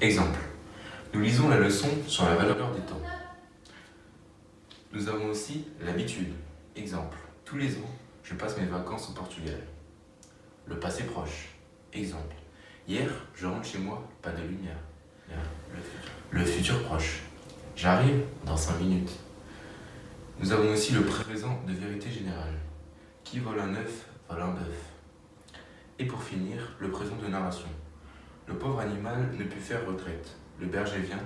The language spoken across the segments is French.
Exemple. Nous lisons la leçon sur la valeur du temps. Nous avons aussi l'habitude. Exemple. Tous les ans, je passe mes vacances au Portugal. Le passé proche. Exemple. Hier, je rentre chez moi, pas de lumière. Le futur proche. J'arrive dans 5 minutes. Nous avons aussi le présent de vérité générale. Qui vole un œuf, vole un bœuf. Et pour finir, le présent de narration. Le pauvre animal ne put faire retraite. Le berger vient.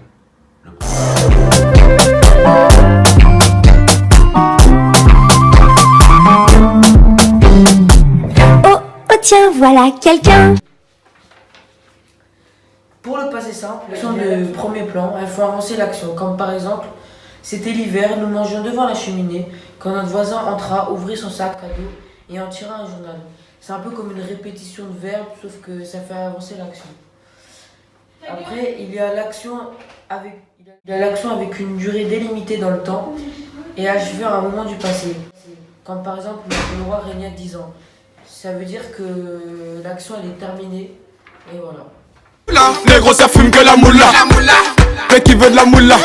Oh tiens, voilà quelqu'un. Pour le passé simple, l'action de premier plan, il faut avancer l'action. Comme par exemple, c'était l'hiver, nous mangions devant la cheminée quand notre voisin entra, ouvrit son sac à dos et en tira un journal. C'est un peu comme une répétition de verbes, sauf que ça fait avancer l'action. Après, il y a l'action avec une durée délimitée dans le temps et achevée à un moment du passé. Comme par exemple, le roi régna 10 ans. Ça veut dire que l'action elle est terminée et voilà. Négro ça fume que la moula. Mais qui veut de la moula.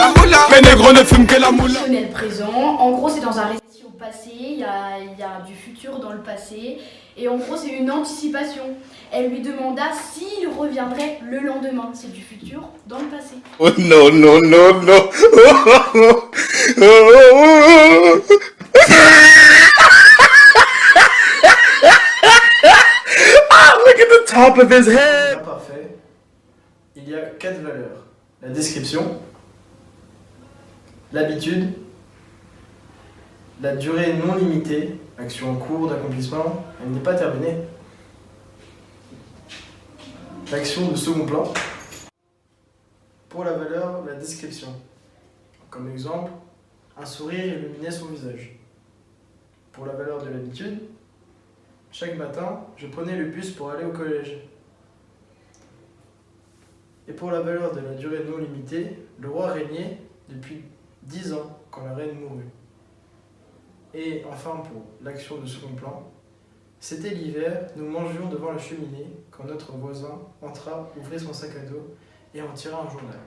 Mais négro ne fume que la moula. Conditionnel présent, en gros c'est dans un récit au passé, il y a du futur dans le passé, et en gros c'est une anticipation. Elle lui demanda s'il reviendrait le lendemain, c'est du futur dans le passé. Oh non, non, non, non. Look at the top of his head. Parfait. Il y a 4 valeurs. La description, l'habitude, la durée non limitée, action en cours d'accomplissement, elle n'est pas terminée. L'action de second plan. Pour la valeur, la description. Comme exemple, un sourire illuminait son visage. Pour la valeur de l'habitude, chaque matin, je prenais le bus pour aller au collège. Et pour la valeur de la durée non limitée, le roi régnait depuis 10 ans quand la reine mourut. Et enfin pour l'action de second plan, c'était l'hiver, nous mangions devant la cheminée quand notre voisin entra, ouvrit son sac à dos et en tira un journal.